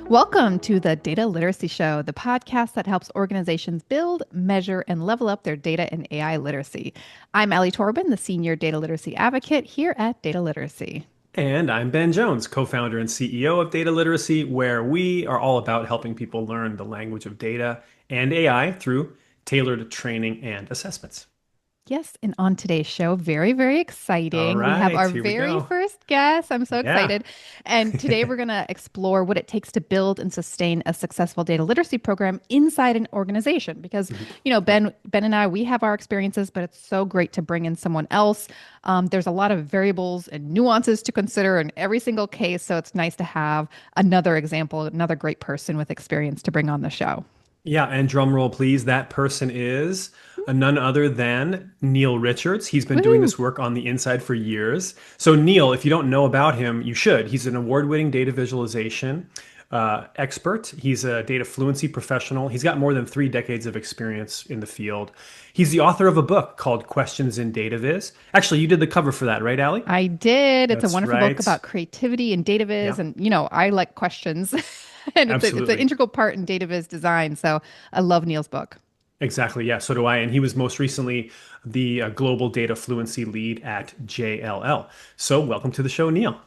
Welcome to the Data Literacy Show, the podcast that helps organizations build, measure, and level up their data and AI literacy. I'm Alli Torban, the Senior Data Literacy Advocate here at Data Literacy. And I'm Ben Jones, co-founder and CEO of Data Literacy, where we are all about helping people learn the language of data and AI through tailored training and assessments. Yes, and on today's show, very, very All exciting. We have right, our here we very go. first guest. I'm so Yeah. excited. And today we're going to explore what it takes to build and sustain a successful data literacy program inside an organization. Because, Ben and I, we have our experiences, but it's so great to bring in someone else. There's a lot of variables and nuances to consider in every single case. So it's nice to have another example, another great person with experience to bring on the show. Yeah, and drum roll, please. That person is none other than Neil Richards. He's been doing Woohoo! this work on the inside for years. So, Neil, if you don't know about him, you should. He's an award-winning data visualization expert. He's a data fluency professional. He's got more than 3 decades of experience in the field. He's the author of a book called Questions in Data Viz. Actually, you did the cover for that, right, Allie? I did. It's a That's wonderful book right. about creativity and data viz. Yeah, And, I like questions and it's an absolutely. integral part in data viz design. So I love Neil's book. Exactly. Yeah, so do I. And he was most recently the Global Data Fluency Lead at JLL. So welcome to the show, Neil.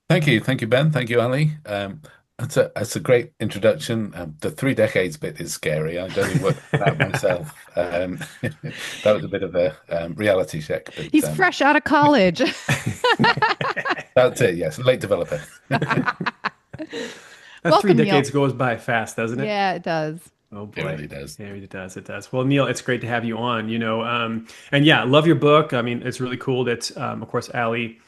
Thank you, Ben. Thank you, Ali. That's a great introduction. The 3 decades bit is scary. I'd only worked that out myself. That was a bit of a reality check, but He's fresh out of college. that's it. Yes, late developer. That three Welcome, Neil. decades goes by fast, doesn't it? Yeah, it does. Oh It boy. really does. Yeah, it does. It does. Well, Neil, it's great to have you on, and yeah, love your book. I mean, it's really cool that, of course, Allie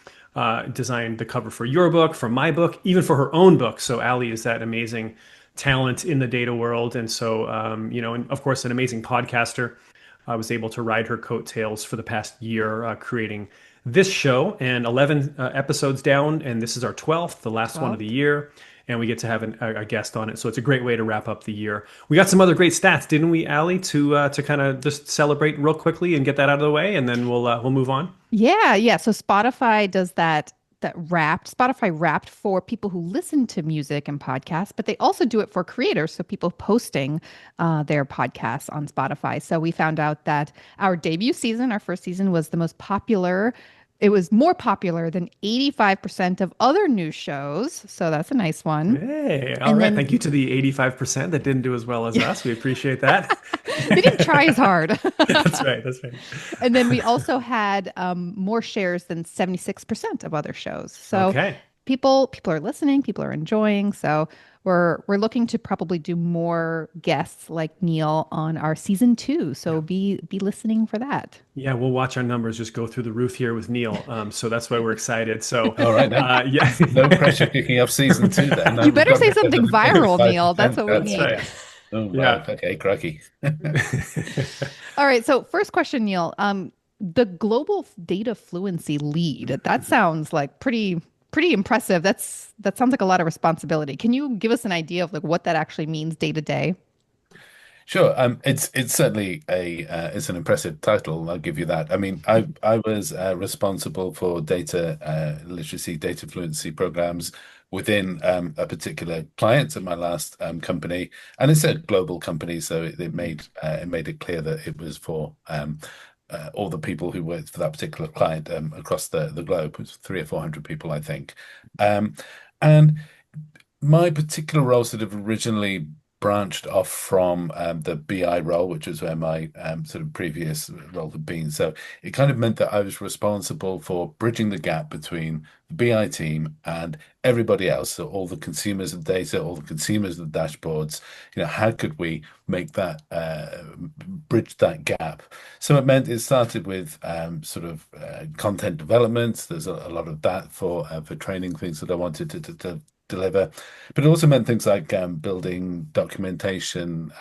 designed the cover for your book, for my book, even for her own book. So Allie is that amazing talent in the data world. And so, and of course, an amazing podcaster. I was able to ride her coattails for the past year, creating this show and 11 episodes down. And this is our 12th, the last one of 12. the year. And we get to have a guest on it. So it's a great way to wrap up the year. We got some other great stats, didn't we, Allie, to kind of just celebrate real quickly and get that out of the way. And then we'll move on. Yeah, yeah. So Spotify does that wrapped Spotify wrapped for people who listen to music and podcasts, but they also do it for creators, so people posting their podcasts on Spotify. So we found out that our debut season, our first season, was the most popular. It was more popular than 85% of other news shows. So that's a nice one. Hey, all And right. then Thank you to the 85% that didn't do as well as us. We appreciate that. they didn't try as hard. That's right. That's right. And then we also had more shares than 76% of other shows. So Okay. people are listening, people are enjoying. So we're looking to probably do more guests like Neil on our season 2. So Yeah. be listening for that. Yeah, we'll watch our numbers just go through the roof here with Neil. So that's why we're excited. So, All right, then. yeah. No pressure kicking off season two then. You We've better got say better something than viral, Neil. That's 5%. what we That's need. right. Oh, wow. Yeah. Okay, crikey. All right. So first question, Neil. The Global Data Fluency Lead. That sounds like pretty impressive. That sounds like a lot of responsibility. Can you give us an idea of like what that actually means day to day? Sure. It's certainly a it's an impressive title. I'll give you that. I mean, I was responsible for data literacy, data fluency programs within a particular client at my last company, and it's a global company, so it made it clear that it was for all the people who worked for that particular client across the globe. It was 300 or 400 people, I think. Um, and my particular role sort of originally branched off from the BI role, which was where my sort of previous role had been. So it kind of meant that I was responsible for bridging the gap between the BI team and everybody else. So all the consumers of data, all the consumers of the dashboards, how could we make that bridge that gap? So it started with sort of content development. There's a lot of that for training things that I wanted to deliver. But it also meant things like building documentation.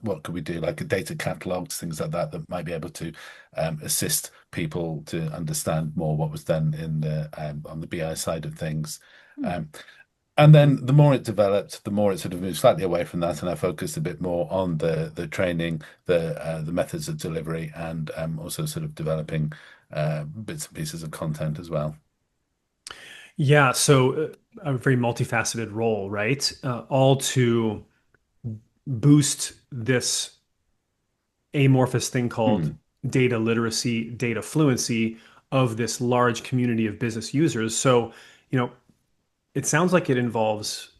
What could we do, like a data catalogs, things like that, that might be able to assist people to understand more what was done in the on the BI side of things. Hmm. Um, and then the more it developed, the more it sort of moved slightly away from that, and I focused a bit more on the training, the methods of delivery, and also sort of developing bits and pieces of content as well. Yeah. So a very multifaceted role, right? All to boost this amorphous thing called Hmm. data literacy, data fluency of this large community of business users. So, you know, it sounds like it involves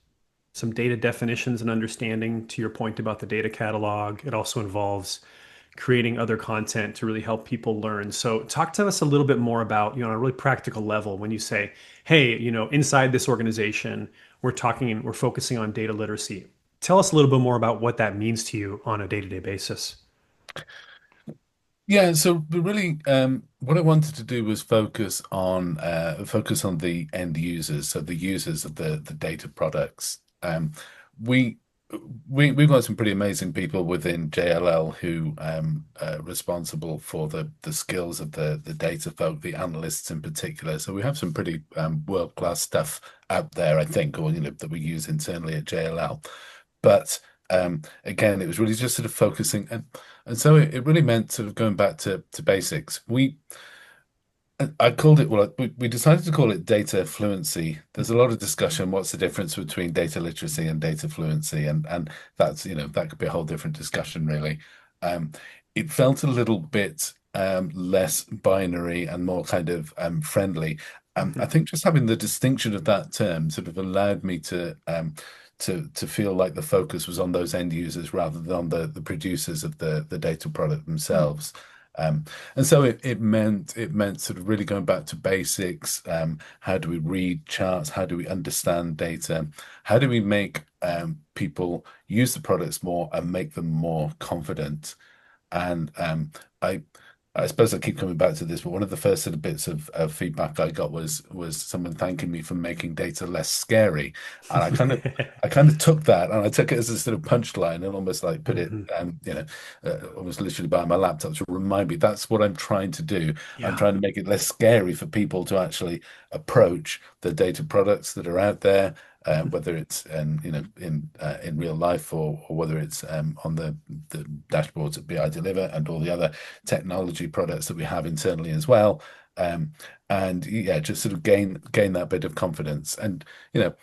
some data definitions and understanding to your point about the data catalog. It also involves creating other content to really help people learn. So talk to us a little bit more about, on a really practical level when you say, hey, inside this organization, we're focusing on data literacy. Tell us a little bit more about what that means to you on a day-to-day basis. Yeah, so really, what I wanted to do was focus on the end users, so the users of the data products. We we've got some pretty amazing people within JLL who are responsible for the skills of the data folk, the analysts in particular. So we have some pretty world-class stuff out there, I think, or that we use internally at JLL. But again, it was really just sort of focusing, and so it really meant sort of going back to basics. I called it, well, we decided to call it data fluency. There's a lot of discussion. What's the difference between data literacy and data fluency? And that's, that could be a whole different discussion, really. Um, it felt a little bit less binary and more kind of friendly. I Mhm. think just having the distinction of that term sort of allowed me to feel like the focus was on those end users rather than on the producers of the data product Hmm. themselves. Um, and so it meant sort of really going back to basics. How do we read charts? How do we understand data? How do we make people use the products more and make them more confident? And I I suppose I keep coming back to this, but one of the first sort of bits of feedback I got was someone thanking me for making data less scary. And I kind of took that and I took it as a sort of punchline and almost like put it Mhm. almost literally by my laptop to remind me that's what I'm trying to do. I'm Yeah. trying to make it less scary for people to actually approach the data products that are out there, Mhm. whether it's in real life or whether it's on the dashboards that BI deliver and all the other technology products that we have internally as well. Um, and yeah, just sort of gain that bit of confidence and you know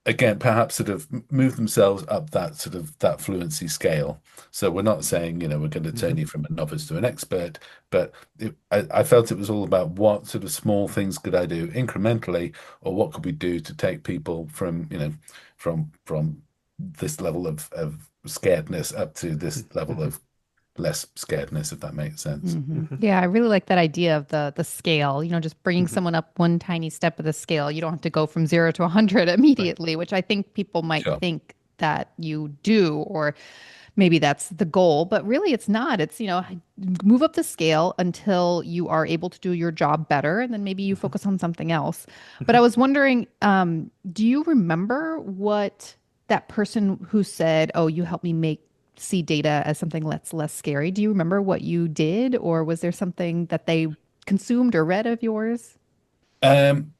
again, perhaps sort of move themselves up that sort of that fluency scale. So we're not saying, we're going to turn Mhm. you from a novice to an expert, but I felt it was all about what sort of small things could I do incrementally, or what could we do to take people from, from this level of scaredness up to this level Mhm. of less scaredness, if that makes sense. Mhm. Yeah, I really like that idea of the scale, just bringing Mhm. someone up one tiny step of the scale. You don't have to go from 0 to 100 Right. immediately, which I think people might Sure. think that you do, or maybe that's the goal, but really it's not. It's, move up the scale until you are able to do your job better, and then maybe you Mhm. focus on something else. But I Mhm. was wondering, do you remember what that person who said, "Oh, you helped me see data as something that's less scary"? Do you remember what you did, or was there something that they consumed or read of yours? Um,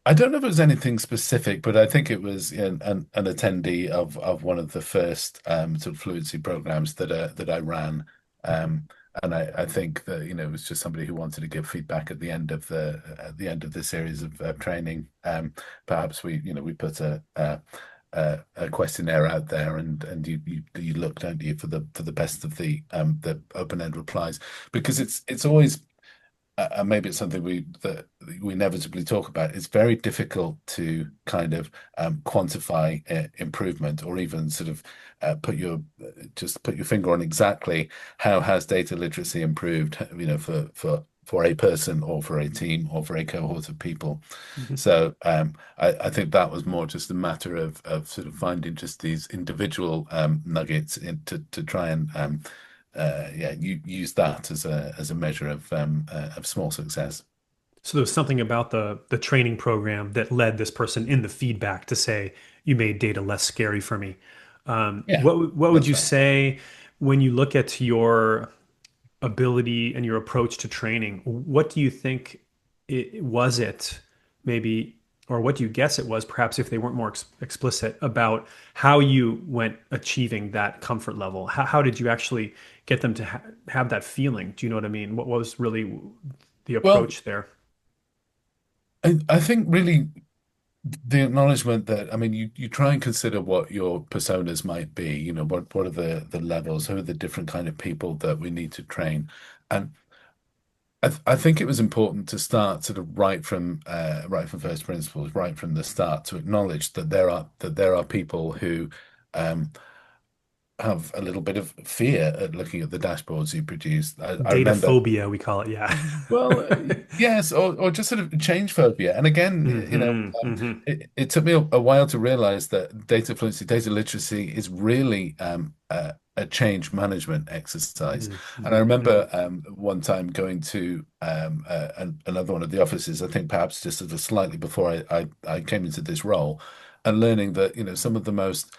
I don't know if it was anything specific, but I think it was an attendee of one of the first sort of fluency programs that I ran. Um, and I think that it was just somebody who wanted to give feedback at the end of the series of training. Perhaps we put a questionnaire out there, and you look, don't you, for the best of the open-end replies, because it's always and maybe it's something we inevitably talk about. It's very difficult to kind of quantify improvement, or even sort of just put your finger on exactly how has data literacy improved, for a person or for a team or for a cohort of people. Mhm. So I think that was more just a matter of sort of finding just these individual nuggets to try and yeah, you use that as a measure of small success. So there was something about the training program that led this person in the feedback to say, "You made data less scary for me." Yeah, What would that's you right. say when you look at your ability and your approach to training? What do you think it maybe, or what do you guess it was, perhaps if they weren't more explicit about how you went achieving that comfort level? How did you actually get them to have that feeling? Do you know what I mean? What was really the Well, approach there? I think really. the acknowledgement that, I mean, you try and consider what your personas might be, what are the levels, who are the different kind of people that we need to train. And I think it was important to start sort of right from first principles, right from the start, to acknowledge that there are people who um, have a little bit of fear at looking at the dashboards you produce. I Data remember. phobia, we call it. Yeah. Well, yes, or just sort of change phobia. And again, it took me a while to realize that data fluency, data literacy is really a change management exercise. And I remember one time going to another one of the offices, I think perhaps just sort of slightly before I came into this role, and learning that, some of the most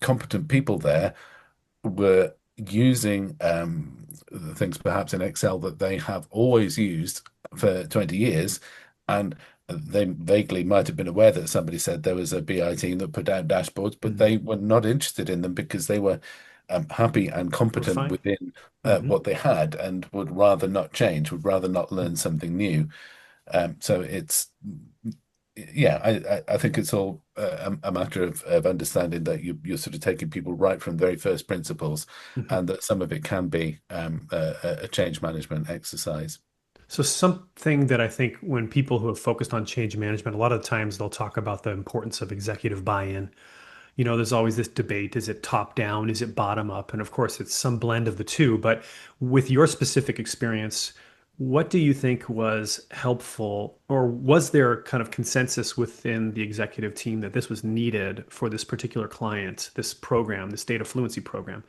competent people there were using things perhaps in Excel that they have always used for 20 years. And they vaguely might have been aware that somebody said there was a BI team that put out dashboards, but they were not interested in them because they were happy and We're competent fine. within Hmm. what they had and would rather not change, would rather not learn something new. So yeah, I think it's all a matter of understanding that you're sort of taking people right from very first principles, Hmm. and that some of it can be a change management exercise. So something that I think when people who have focused on change management, a lot of times they'll talk about the importance of executive buy-in. There's always this debate. Is it top down? Is it bottom up? And of course, it's some blend of the two. But with your specific experience, what do you think was helpful, or was there kind of consensus within the executive team that this was needed for this particular client, this program, this data fluency program?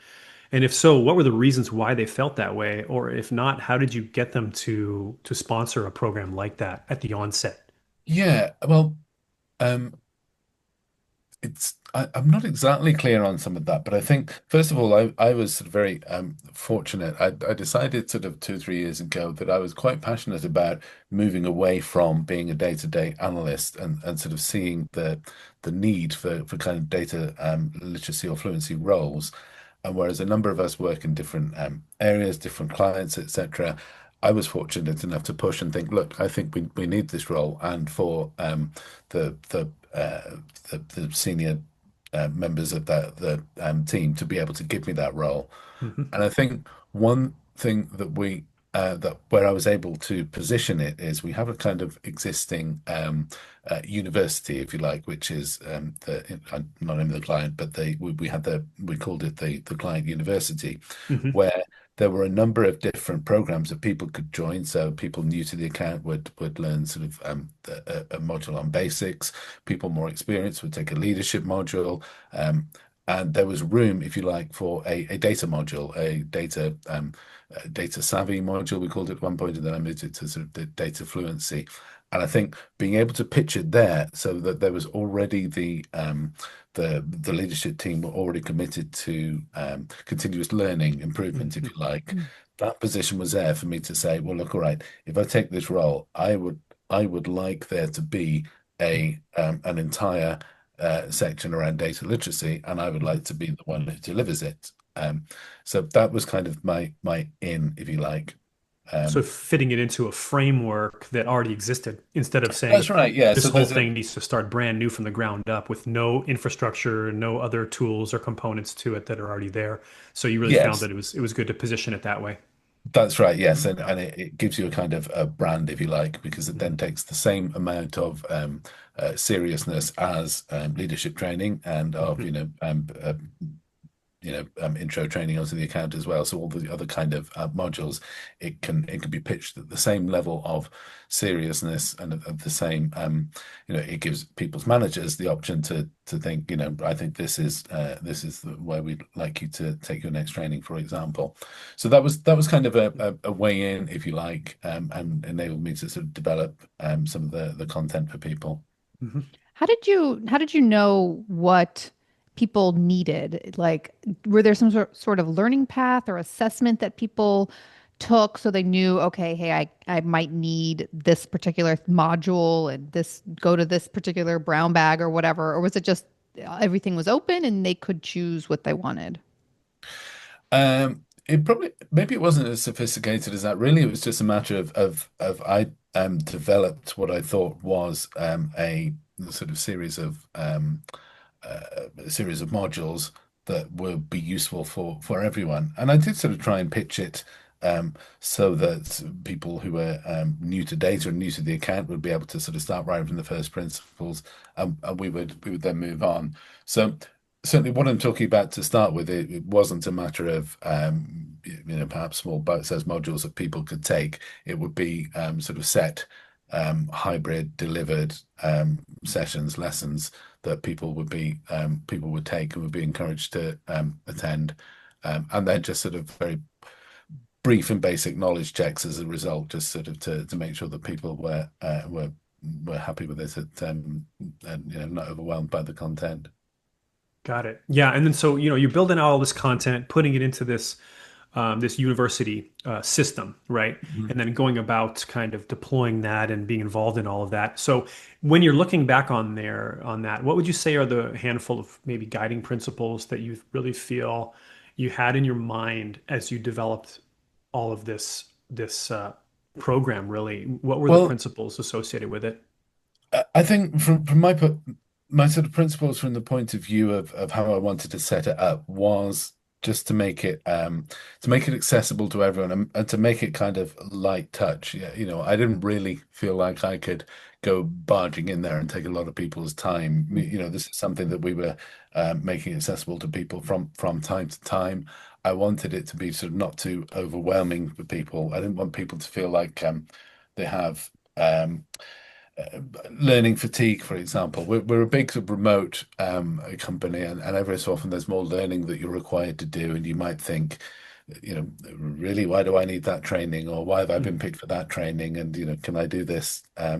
And if so, what were the reasons why they felt that way? Or if not, how did you get them to sponsor a program like that at the onset? Yeah, well, I'm not exactly clear on some of that, but I think first of all, I was sort of very fortunate. I decided sort of 2 or 3 years ago that I was quite passionate about moving away from being a day-to-day analyst and sort of seeing the need for kind of data literacy or fluency roles. And whereas a number of us work in different areas, different clients, etc., I was fortunate enough to push and think, look, I think we need this role, and for the the the senior members of the team to be able to give me that role. Hmm. And I think one thing that where I was able to position it is we have a kind of existing university, if you like, which is not only the client, but we had we called it the client university, Hmm. where there were a number of different programs that people could join. So people new to the account would learn sort of a module on basics. People more experienced would take a leadership module. And there was room, if you like, for a data module, a data savvy module, we called it at one point, and then I moved it to sort of the data fluency. And I think being able to pitch it there so that there was already the leadership team were already committed to continuous learning improvement, if you like. Mhm. That position was there for me to say, well, look, all right, if I take this role, I would like there to be a an entire section around data literacy, and I would like to be the one who delivers it. So that was kind of my in, if you like. So Um, fitting it into a framework that already existed instead of saying that's right, yeah. this So whole there's a thing needs to start brand new from the ground up with no infrastructure, no other tools or components to it that are already there. So you really found yes, that it was good to position it that way. that's right, yes, and it gives you a kind of a brand, if you like, because it then Mhm. takes the same amount of seriousness as leadership training and of Mhm. intro training onto the account as well. So all the other kind of modules, it can be pitched at the same level of seriousness and of the same. It gives people's managers the option to think. I think this is where we'd like you to take your next training, for example. So that was kind of a way in, if you like, and enabled me to sort of develop some of the content for people. Mhm. How did you know what people needed? Like, were there some sort of learning path or assessment that people took so they knew, okay, hey, I might need this particular module and this go to this particular brown bag or whatever? Or was it just everything was open and they could choose what they wanted? It probably maybe it wasn't as sophisticated as that. Really, it was just a matter of I. developed what I thought was a sort of series of modules that would be useful for everyone. And I did sort of try and pitch it so that people who were new to data and new to the account would be able to sort of start right from the first principles, and we would then move on. So certainly, what I'm talking about to start with, it wasn't a matter of perhaps small bite-sized modules that people could take. It would be sort of set hybrid delivered sessions, lessons that people would take and would be encouraged to attend, and then just sort of very brief and basic knowledge checks as a result, just sort of to make sure that people were happy with it and not overwhelmed by the content. Got it. Yeah, and then so you're building out all this content, putting it into this university system, right? Mhm. And then going about kind of deploying that and being involved in all of that. So when you're looking back on that, what would you say are the handful of maybe guiding principles that you really feel you had in your mind as you developed all of this program? Really, what were the Well, principles associated with it? I think from my sort of principles from the point of view of how I wanted to set it up was just to make it accessible to everyone and to make it kind of light touch. Yeah, I didn't really feel like I could go barging in there and take a lot of people's time. This is something that we were making accessible to people from time to time. I wanted it to be sort of not too overwhelming for people. I didn't want people to feel like they have learning fatigue, for example. We're a big sort of remote company, and every so often there's more learning that you're required to do, and you might think, really, why do I need that training, or why have I been Mhm. picked for that training, and can I do this? Uh,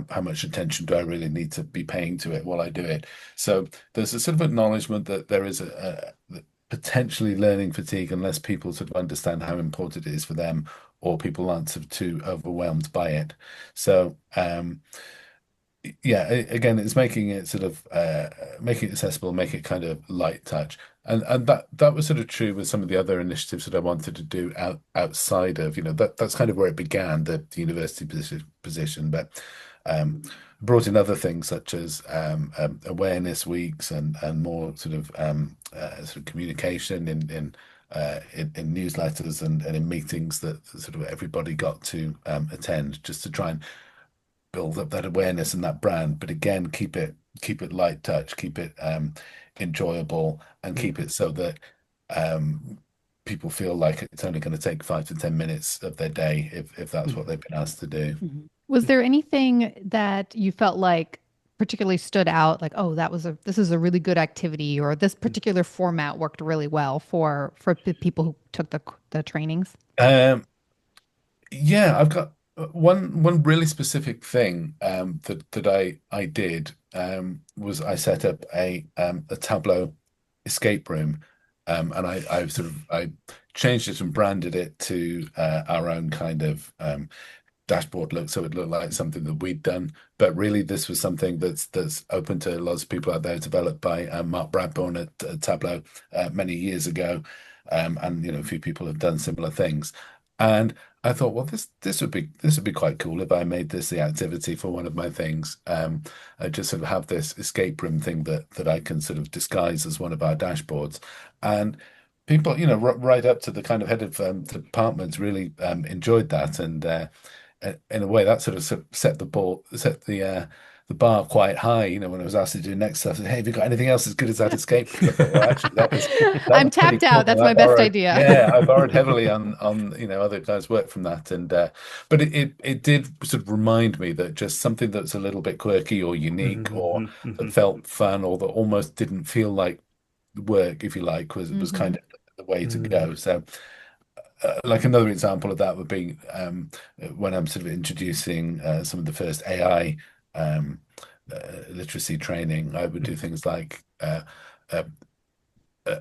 how much attention do I really need to be paying to it while I do it? So there's a sort of acknowledgement that there is potentially learning fatigue unless people sort of understand how important it is for them, or people aren't sort of too overwhelmed by it. So yeah, again, it's making it sort of making it accessible, make it kind of light touch, and that was sort of true with some of the other initiatives that I wanted to do outside of that's kind of where it began, the university position, but brought in other things such as awareness weeks and more sort of communication in newsletters and in meetings that sort of everybody got to attend, just to try and build up that awareness and that brand. But again, keep it light touch, keep it enjoyable, and keep it so that people feel like it's only going to take 5 to 10 minutes of their day if that's what Mhm. they've been asked to do. Mhm. Was there anything that you felt like particularly stood out, like, oh, this is a really good activity, or this particular format worked really well for the people who took the trainings? Um, yeah, I've got one really specific thing that I did was I set up a Tableau escape room, and I changed it and branded it to our own kind of dashboard look, so it looked like something that we'd done. But really, this was something that's open to lots of people out there, developed by Mark Bradbourne at Tableau many years ago, and a few people have done similar things. And I thought, well, this would be quite cool if I made this the activity for one of my things. I just sort of have this escape room thing that I can sort of disguise as one of our dashboards, and people, right up to the kind of head of departments really enjoyed that, and in a way that sort of set the bar quite high. When I was asked to do next stuff, I said, "Hey, have you got anything else as good as that escape room?" I thought, well, actually, that I'm was pretty tapped out. cool. That's I my best borrowed, idea. yeah, I borrowed heavily on other guys' work from that, and but it did sort of remind me that just something that's a little bit quirky or unique, or Mhm. that Mhm. felt fun, or that almost didn't feel like work, if you like, was kind Hmm. of the way to Mhm. go. So like another example of that would be when I'm sort of introducing some of the first AI literacy training. I would do Mhm. things like a,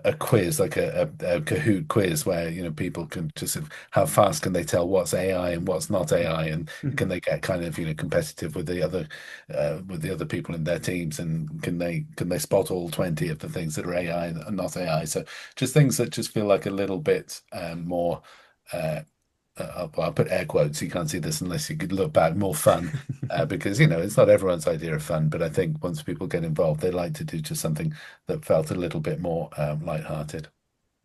a quiz, like a Kahoot quiz, where people can just sort of how fast can they tell what's AI and what's not AI, and can Mhm. they get kind of competitive with the other people in their teams, and can they spot all 20 of the things that are AI and not AI. So just things that just feel like a little bit more. Uh, well, I'll put air quotes. You can't see this unless you could look back, more fun, because it's not everyone's idea of fun. But I think once people get involved, they like to do just something that felt a little bit more lighthearted.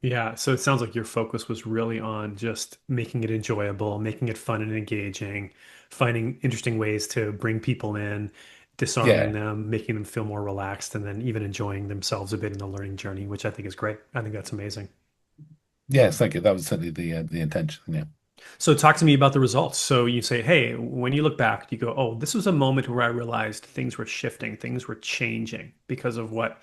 Yeah, so it sounds like your focus was really on just making it enjoyable, making it fun and engaging, finding interesting ways to bring people in, disarming Yeah. them, making them feel more relaxed, and then even enjoying themselves a bit in the learning journey, which I think is great. I think that's amazing. Yes, thank you. That was certainly the intention. Yeah. So talk to me about the results. So you say, hey, when you look back, you go, oh, this was a moment where I realized things were shifting, things were changing because of what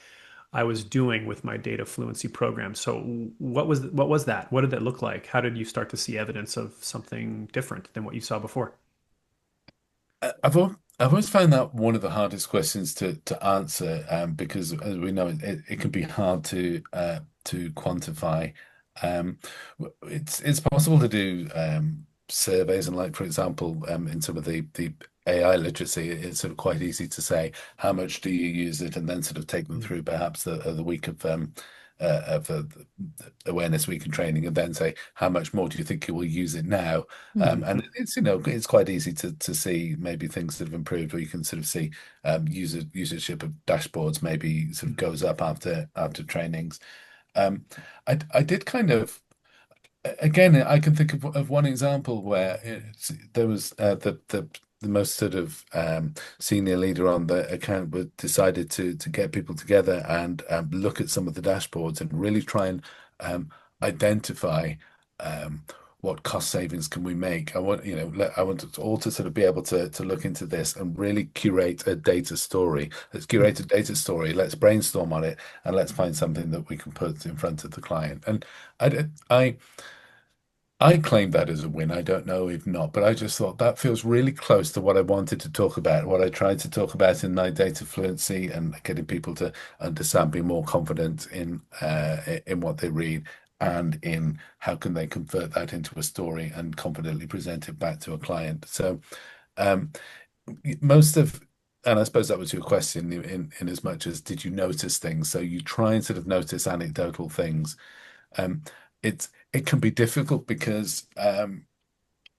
I was doing with my data fluency program. So what was that? What did that look like? How did you start to see evidence of something different than what you saw before? I've always found that one of the hardest questions to answer, because as we know, it can be hard to quantify. Um, it's possible to do surveys, and like for example, in some of the AI literacy, it's sort of quite easy to say how much do you use it, and then sort of take them Mm, through perhaps the week of the awareness week and training, and then say how much more do you think you will use it now? And mhm, it's quite easy to see maybe things that have improved, or you can sort of see usership of dashboards maybe sort of mm, goes up after trainings. Um, I did kind of again, I can think of one example where there was the most sort of senior leader on the account decided to get people together and look at some of the dashboards and really try and um, identify um, what cost savings can we make. I want us all to sort of be able to look into this and really curate a data story. Let's curate a data story. Let's brainstorm on it, and let's find something that we can put in front of the client. And I claim that as a win. I don't know if not, but I just thought that feels really close to what I wanted to talk about, what I tried to talk about in my data fluency and getting people to understand, be more confident in what they read and in how can they convert that into a story and confidently present it back to a client. So um, most of, and I suppose that was your question in as much as did you notice things? So you try and sort of notice anecdotal things. Um, it can be difficult because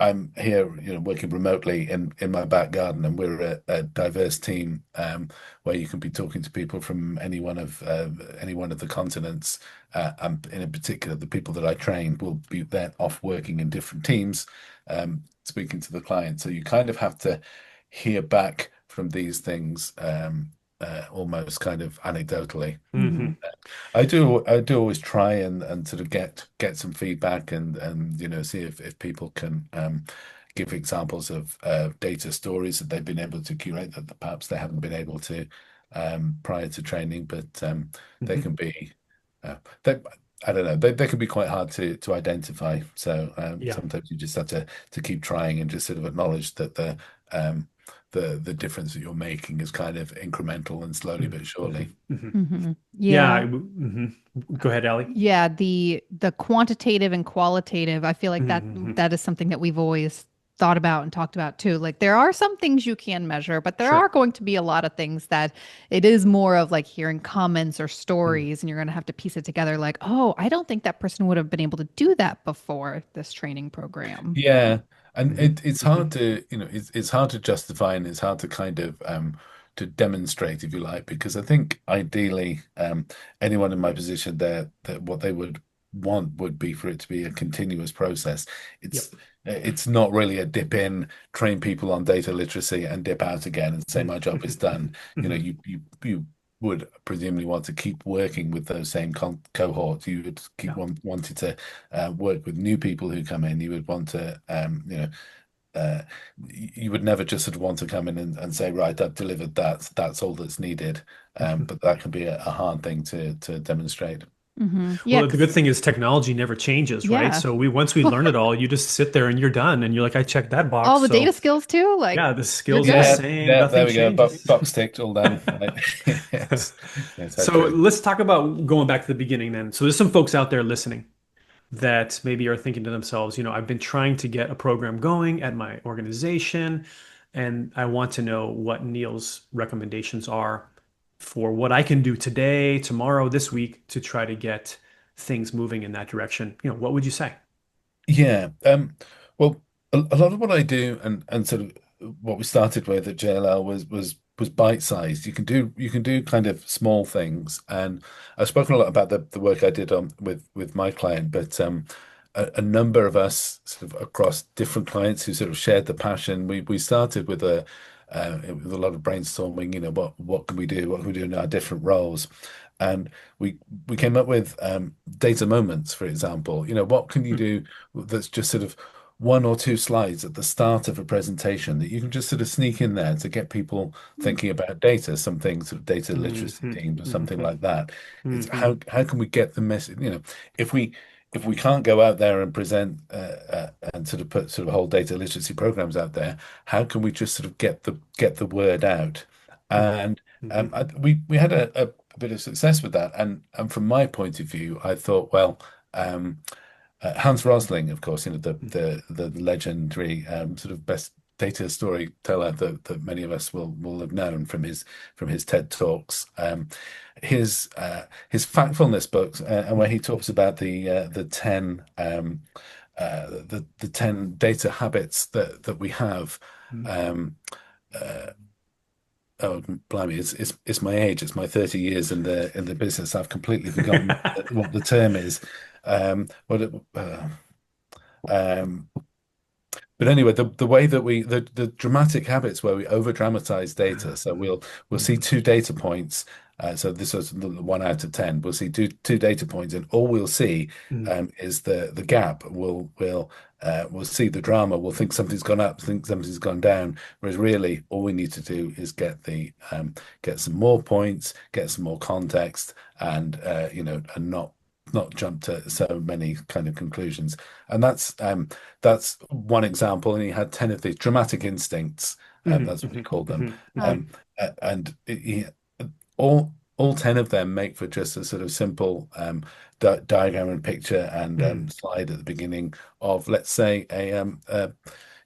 I'm here, working remotely in my back garden, and we're a diverse team where you can be talking to people from any one of the continents, and in particular, the people that I train will be then off working in different teams, speaking to the client. So you kind of have to hear back from these things almost kind of anecdotally. hmm mhm, I do always try and sort of get some feedback and see if people can give examples of data stories that they've been able to curate that perhaps they haven't been able to prior to training, but they mhm. can be they I don't know, they can be quite hard to identify. So Yeah. sometimes you just have to keep trying and just sort of acknowledge that um the difference that you're making is kind of incremental and slowly Mhm, but surely. mhm, mhm. Yeah. Yeah. Go ahead, Allie. Yeah, the quantitative and qualitative, I feel like that Mhm. that is something that we've always thought about and talked about too. Like there are some things you can measure, but there are Sure. going to be a lot of things that it is more of like hearing comments or Mm, stories, and you're going to have to piece it together like, "Oh, I don't think that person would have been able to do that before this training program." Yeah, and mhm, it's hard mhm. to, it's hard to justify and it's hard to kind of to demonstrate, if you like, because I think ideally anyone in my position there that what they would want would be for it to be a continuous process. It's Yep. it's not really a dip in, train people on data literacy and dip out again and say Mhm, my job is mhm, done. mhm, mhm, You would presumably want to keep working with those same cohorts. You would keep yeah. wanting to work with new people who come in. You would want to, uh, you would never just sort of want to come in and say, right, I've delivered that. That's all that's needed. Mhm. But that can be a hard thing to demonstrate. Yeah, Well, the good 'cause thing is technology never changes, right? yeah. So we once we learn it all, you just sit there and you're done, and you're like, I checked that All box. the data So skills too, like yeah, the you're skills are the good. Yeah, same. yeah, there Nothing we go. changes. Box ticked, all done. Right. Yes, yes, that's So true. let's talk about going back to the beginning then. So there's some folks out there listening that maybe are thinking to themselves, I've been trying to get a program going at my organization, and I want to know what Neil's recommendations are for what I can do today, tomorrow, this week to try to get things moving in that direction. What would you say? Yeah. Well, a lot of what I do and sort of what we started with at JLL was bite-sized. You can do kind of small things, and I've spoken a lot about the work I did on with my client, but a number of us sort of across different clients who sort of shared the passion. We started with a lot of brainstorming. What can we do? What can we do in our different roles? And we we came up with data moments, for example. What can you do that's just sort of one or two slides at the start of a presentation that you can just sort of sneak in there to get people thinking about data, something sort of data literacy Mhm. themed or something Mhm. like that. It's Mhm. how can we get the message? If we can't go out there and present and sort of put sort of whole data literacy programs out there, how can we just sort of get the word out? And Mhm. we had a bit of success with that. And from my point of view, I thought, well. Hans Rosling, of course, the legendary sort of best data storyteller that many of us will have known from his TED Talks. His factfulness books, and where he talks about the 10 data habits that we have. Mhm. Um, oh, blimey, it's my age. It's my 30 years in the business. I've completely forgotten what the term is. What it, um, But anyway, the way that the dramatic habits where we over dramatize data. So we'll see Mhm. two data points. So this was the 1 out of 10. We'll see two data points, and all we'll see Mhm. is the gap. We'll see the drama. We'll think something's gone up, think something's gone down. Whereas really, all we need to do is get some more points, get some more context, and not jump to so many kind of conclusions. And that's one example. And he had 10 of these dramatic instincts. Mhm. That's what he Mhm. called them. Mhm. Oh, Um, all 10 of them make for just a sort of simple diagram and picture and Mhm. slide at the beginning of, let's say,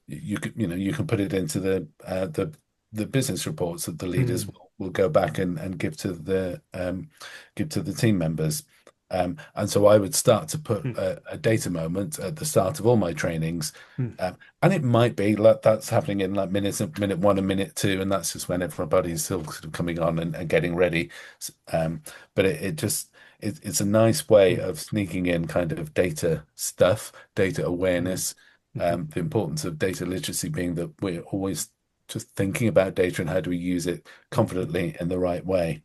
you can put it into the business reports that the leaders Mhm. will go back and give to the team members. And so I would start to put Mhm. a data moment at the start of all my trainings. Mhm. And it might be like that's happening in like minute one and minute two, and that's just when everybody's still sort of coming on and getting ready. But it's a nice way Mhm. of sneaking in kind of data stuff, data Mhm. awareness, Mhm. the importance of data literacy being that we're always just thinking about data and how do we use it Mhm. confidently in the right way.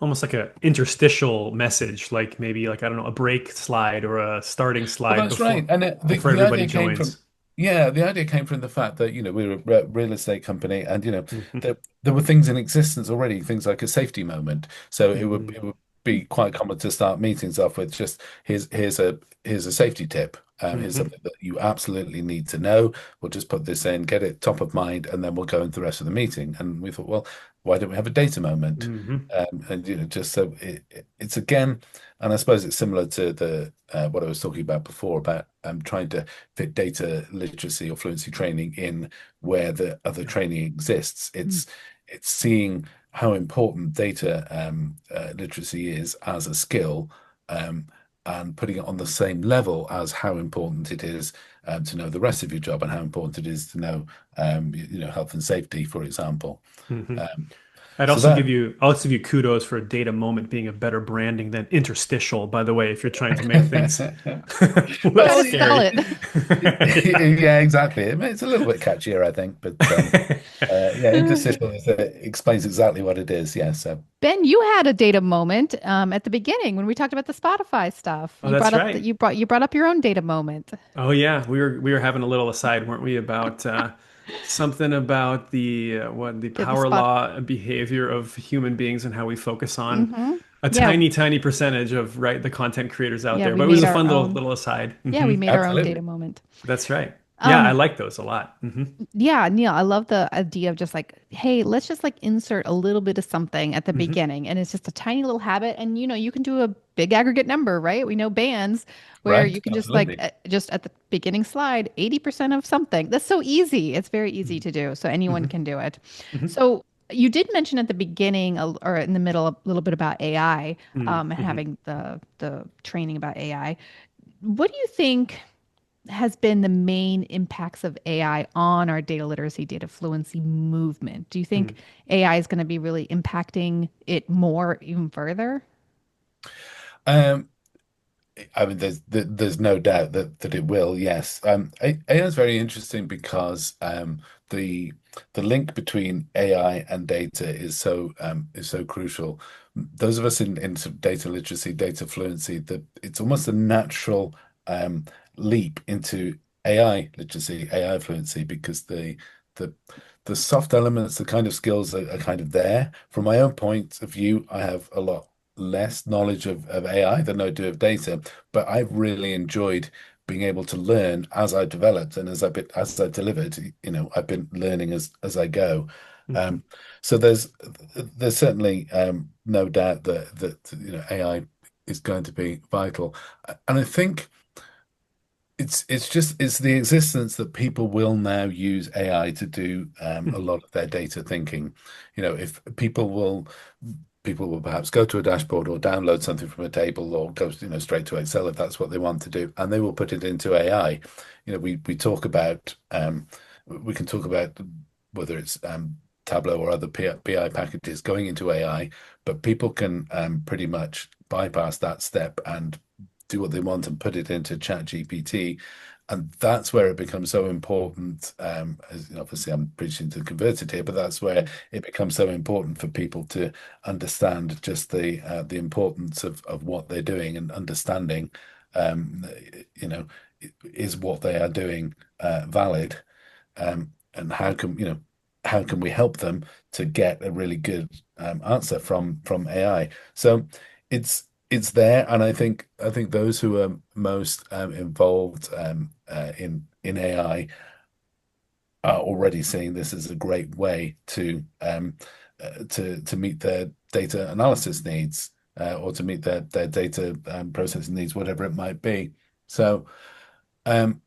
Almost like a interstitial message, like maybe like I don't know, a break slide or a starting Well, slide that's right. And before the everybody idea came from, joins. yeah, the idea came from the fact that, we were a real estate company and, Mhm. there were things in existence already, things like a safety moment. So it would Mhm. it would be quite common to start meetings off with just here's a safety tip. Here's Mhm. something that you absolutely need to know. We'll just put this in, get it top of mind, and then we'll go into the rest of the meeting. And we thought, well, why don't we have a data moment? Mhm. And just so it's again, and I suppose it's similar to the what I was talking about before about trying to fit data literacy or fluency training in where the other Yeah. training exists. mm, It's seeing how important data literacy is as a skill, um, and putting it on the same level as how important it is to know the rest of your job and how important it is to know health and safety, for example. Mhm. Um, I'd so also that give you I'll also give you kudos for a data moment being a better branding than interstitial, by the way, if you're trying to make things less try to well, spell scary. it. Yeah. yeah, exactly. It's a little bit catchier, I think, but yeah, interstitial explains exactly what it is. Yeah, so Ben, you had a data moment at the beginning when we talked about the Spotify stuff. Oh, You brought that's up that right. you brought up your own data moment. Oh yeah, we were having a little aside, weren't we, about something about the Yeah, the power spot. law and behavior of human beings and how we focus on Hmm. a Yeah, tiny, tiny percentage of the content creators out yeah, there. we But it was made a our fun little own. little aside. Yeah, we made our own data absolutely. moment. That's right. Yeah, I Um, like those a lot. Yeah, Neil, I love the idea of just like, hey, let's just like insert a little bit of something at the Hmm. beginning. And it's just a tiny little habit. And you can do a big aggregate number, right? We know bands where Right, you can just like absolutely. just at the beginning slide, 80% of something. That's so easy. It's very easy to do. So anyone Hmm. can do it. Hmm. So you did mention at the beginning or in the middle a little bit about AI, Hmm. and Hmm. having the training about AI. What do you think? has been the main impacts of AI on our data literacy, data fluency movement? Do you think Mm. AI is going to be really impacting it more, even further? Um, I mean, there's no doubt that it will. Yes, AI is very interesting because the the link between AI and data is so crucial. Those of us in sort of data literacy, data fluency, that it's almost a natural um, leap into AI literacy, AI fluency, because the the soft elements, the kind of skills are kind of there. From my own point of view, I have a lot less knowledge of AI than I do of data, but I've really enjoyed being able to learn as I developed and as I delivered. I've been learning as I go. Mhm. Um, so there's certainly no doubt that AI is going to be vital, and I think it's the existence that people will now use AI to do a Mhm. lot of their data thinking. If people will perhaps go to a dashboard or download something from a table or go, straight to Excel if that's what they want to do, and they will put it into AI. We can talk about whether it's Tableau or other BI packages going into AI, but people can pretty much bypass that step and do what they want and put it into ChatGPT. And that's where it becomes so important. Obviously, I'm preaching to the converted here, but that's where it becomes so important for people to understand just the importance of what they're doing and understanding, um, you know, is what they are doing valid, and how can we help them to get a really good answer from AI? So it's there, and I think those who are most involved in AI are already seeing this as a great way to meet their data analysis needs, or to meet their data processing needs, whatever it might be. So um,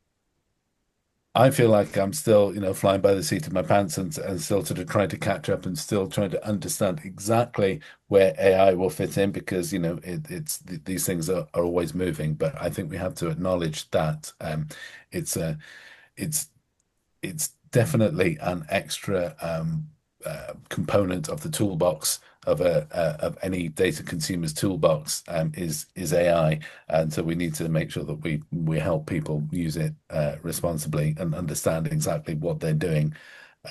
I feel like I'm still, flying by the seat of my pants and still sort of trying to catch up and still trying to understand exactly where AI will fit in because, these things are always moving. But I think we have to acknowledge that it's a it's it's definitely an extra component of the toolbox of any data consumer's toolbox is AI, and so we need to make sure that we help people use it responsibly and understand exactly what they're doing.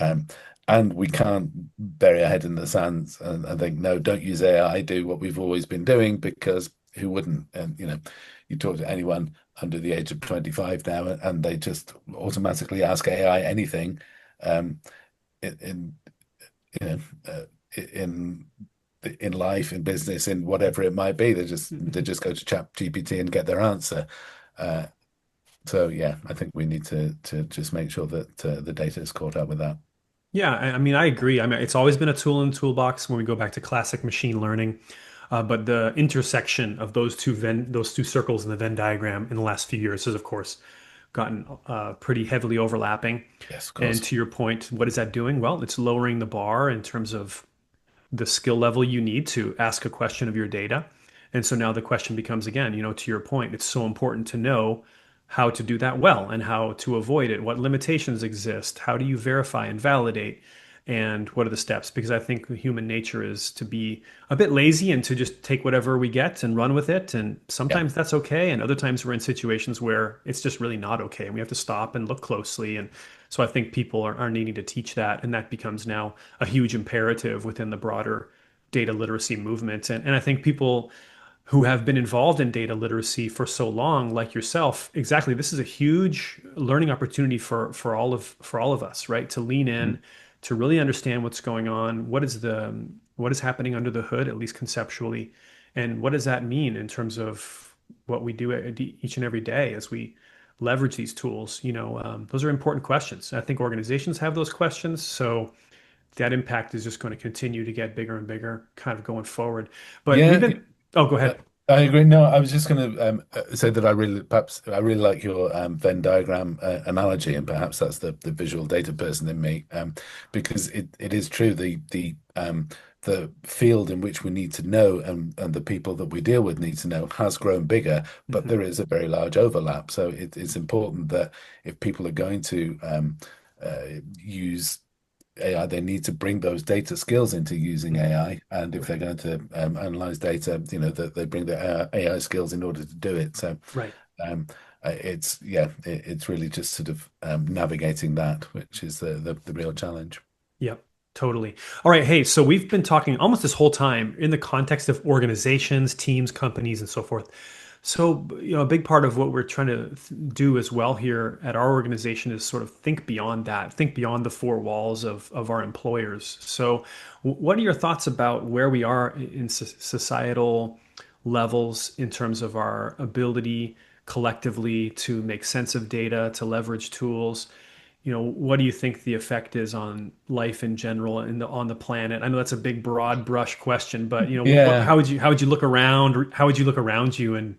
Um, and we can't bury our head in the sand and think, no, don't use AI, do what we've always been doing, because who wouldn't? And you talk to anyone under the age of 25 now, and they just automatically ask AI anything. Um, in you know, in in life, in business, in whatever it might be, they just go to Chat GPT and get their answer. Uh, so yeah, I think we need to just make sure that the data is caught up with that. Yeah, I mean, I agree. I mean, it's always been a tool in the toolbox when we go back to classic machine learning. But the intersection of those two circles in the Venn diagram in the last few years has, of course, gotten pretty heavily overlapping. Yes, of And course. to your point, what is that doing? Well, it's lowering the bar in terms of the skill level you need to ask a question of your data. And so now the question becomes again, to your point, it's so important to know how to do that well and how to avoid it. What limitations exist? How do you verify and validate? And what are the steps? Because I think human nature is to be a bit lazy and to just take whatever we get and run with it. And Yeah, sometimes that's okay. And other times we're in situations where it's just really not okay. And we have to stop and look closely. And so I think people are needing to teach that. And that becomes now a huge imperative within the broader data literacy movement. And I think people who have been involved in data literacy for so long, like yourself, exactly, this is a huge learning opportunity for all of us, right? To lean mhm. in, to really understand what's going on, what is happening under the hood, at least conceptually, and what does that mean in terms of what we do each and every day as we leverage these tools. Those are important questions. I think organizations have those questions, so that impact is just going to continue to get bigger and bigger kind of going forward. But we've Yeah, been, oh, go Uh, ahead. I agree. No, I was just going to say that I really like your Venn diagram analogy, and perhaps that's the visual data person in me, because it is true. the field in which we need to know and the people that we deal with need to know has grown bigger, but Hmm. there is a very large overlap. So it's important that if people are going to use AI, they need to bring those data skills into using Hmm. AI. And if they're Right. going to analyze data, that they bring their AI skills in order to do it. So Right. um, it's really just sort of navigating that, which is the real challenge. Yep, totally. All right. Hey, so we've been talking almost this whole time in the context of organizations, teams, companies, and so forth. So, a big part of what we're trying to do as well here at our organization is sort of think beyond that, think beyond the four walls of our employers. So, what are your thoughts about where we are in societal levels in terms of our ability collectively to make sense of data, to leverage tools? What do you think the effect is on life in general and on the planet? I know that's a big, broad brush question, but Yeah. how would you look around? How would you look around you and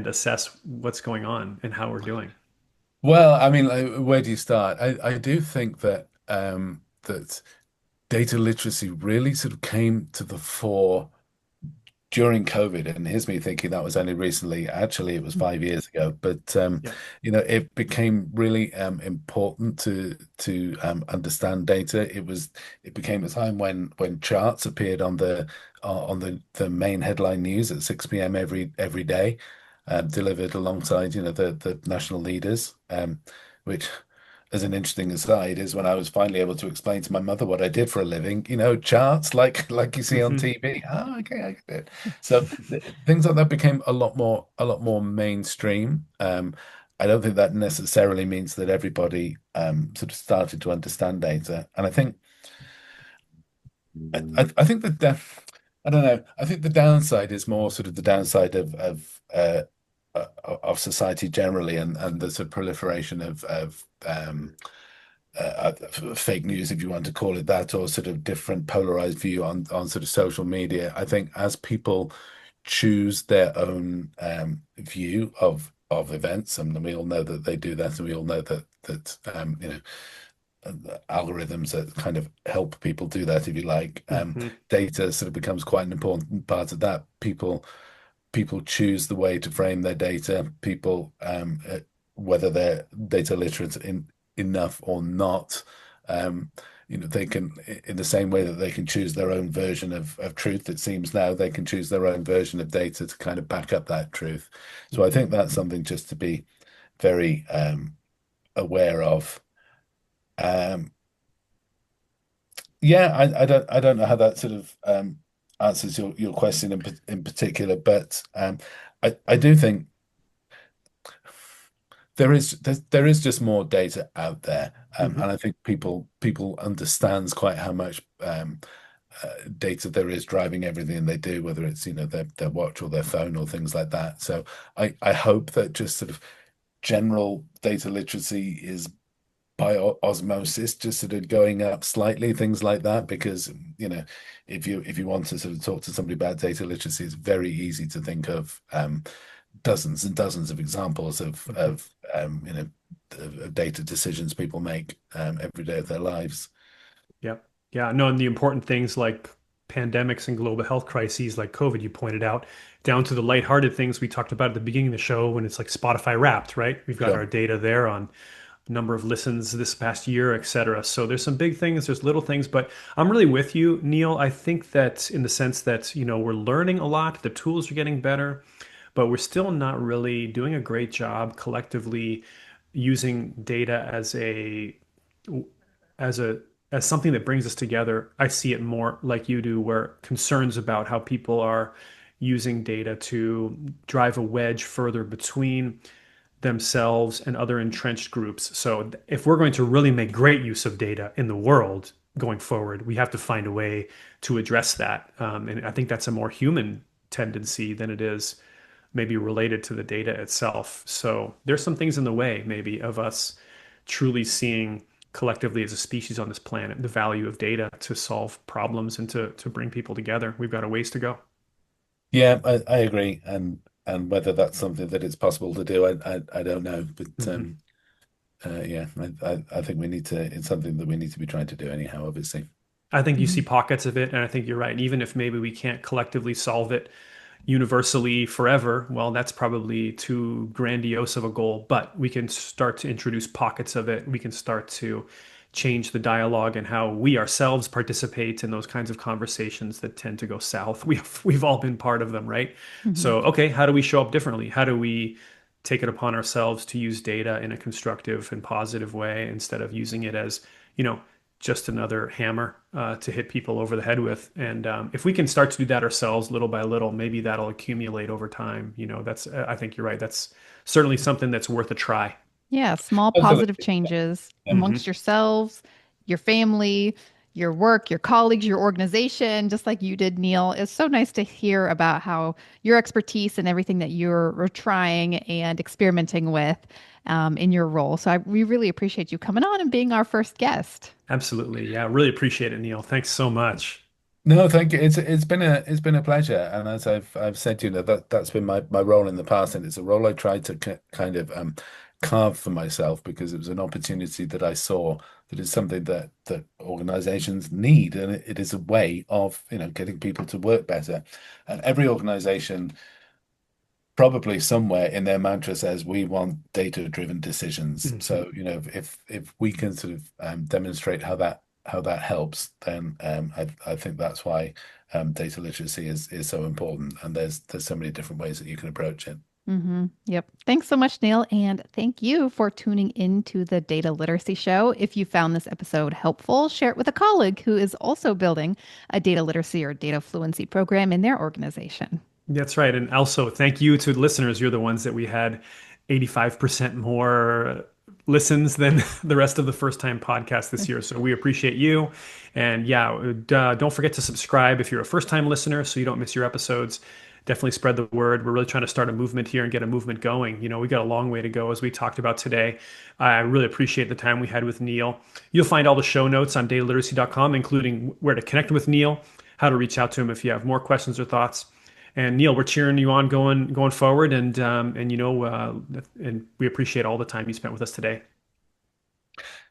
assess what's going on and how we're doing? Well, I mean, like, where do you start? I do think that that data literacy really sort of came to the fore during COVID, and here's me thinking that was only recently. Actually, it was 5 years ago, but Yeah. it became really important to understand data. It became a time when charts appeared on the main headline news at 6 p.m. every day, delivered alongside the national leaders, which. As an interesting aside, is when I was finally able to explain to my mother what I did for a living, charts like you see on Hmm. TV. Oh, okay, I get it. So things like that became a lot more mainstream. I don't think that necessarily means that everybody sort of started to understand data. And I think I don't know. I think the downside is more sort of the downside of society generally, and the sort of proliferation of fake news, if you want to call it that, or sort of different polarized view on sort of social media. I think as people choose their own view of events, and we all know that they do that, and we all know that algorithms that kind of help people do that, if you like. Hmm. Data sort of becomes quite an important part of that. People choose the way to frame their data. People, whether they're data literate enough or not, um, they can, in the same way that they can choose their own version of truth, it seems now they can choose their own version of data to kind of back up that truth. So I Hmm. think that's something just to be very aware of. Um, yeah, I don't know how that sort of answers your question in particular, but I do think there is just more data out there, Hmm. and I think people understands quite how much data there is driving everything they do, whether it's their watch or their phone or things like that. So I hope that just sort of general data literacy is by osmosis just sort of going up slightly, things like that, because if you want to sort of talk to somebody about data literacy, it's very easy to think of dozens and dozens of examples of Hmm. of of data decisions people make every day of their lives. Yep. Yeah. No, and the important things like pandemics and global health crises like COVID, you pointed out, down to the lighthearted things we talked about at the beginning of the show when it's like Spotify Wrapped, right? We've got Sure. our data there on number of listens this past year, et cetera. So there's some big things, there's little things, but I'm really with you, Neil. I think that in the sense that, we're learning a lot, the tools are getting better, but we're still not really doing a great job collectively using data as a as something that brings us together. I see it more like you do, where concerns about how people are using data to drive a wedge further between themselves and other entrenched groups. So if we're going to really make great use of data in the world going forward, we have to find a way to address that. And I think that's a more human tendency than it is maybe related to the data itself. So there's some things in the way maybe of us truly seeing collectively as a species on this planet the value of data to solve problems and to bring people together. We've got a ways to go. Yeah, I agree, and whether that's something that it's possible to do, I don't know, but Hmm. yeah, I think we need to. It's something that we need to be trying to do anyhow, obviously. I think you see Mhm. pockets of it, and I think you're right. Even if maybe we can't collectively solve it universally forever, well, that's probably too grandiose of a goal, but we can start to introduce pockets of it. We can start to change the dialogue and how we ourselves participate in those kinds of conversations that tend to go south. We've all been part of them, right? Mhm. So, okay, how do we show up differently? How do we take it upon ourselves to use data in a constructive and positive way instead of using it as, you know, just another hammer to hit people over the head with. And if we can start to do that ourselves little by little, maybe that'll accumulate over time. That's, I think you're right. That's certainly something that's worth a try. Yeah, small positive Absolutely. changes Hmm. amongst yourselves, your family, your work, your colleagues, your organization, just like you did, Neil. It's so nice to hear about how your expertise and everything that you're trying and experimenting with in your role. So we really appreciate you coming on and being our first guest. Absolutely. Yeah. Really appreciate it, Neil. Thanks so much. No, thank you. It's been a pleasure, and as I've said, that's been my role in the past, and it's a role I tried to kind of carve for myself because it was an opportunity that I saw that is something that organizations need, and it is a way of getting people to work better. And every organization probably somewhere in their mantra says we want data-driven decisions. Hmm. So, if we can sort of demonstrate how that helps, then I think that's why data literacy is so important. And there's so many different ways that you can approach it. Yep. Thanks so much, Neil. And thank you for tuning into the Data Literacy Show. If you found this episode helpful, share it with a colleague who is also building a data literacy or data fluency program in their organization. That's right. And also, thank you to the listeners. You're the ones that we had 85% more listens than the rest of the first time podcast this year. So we appreciate you. And yeah, don't forget to subscribe if you're a first time listener so you don't miss your episodes. Definitely spread the word. We're really trying to start a movement here and get a movement going. We got a long way to go as we talked about today. I really appreciate the time we had with Neil. You'll find all the show notes on dataliteracy.com, including where to connect with Neil, how to reach out to him if you have more questions or thoughts. And Neil, we're cheering you on going forward, and we appreciate all the time you spent with us today.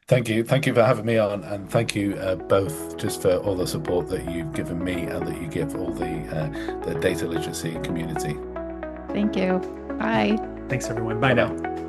Thank you for having me on, and thank you both just for all the support that you've given me and that you give all the data literacy community. Thank you. Bye. Thanks, everyone. Bye Bye now. bye.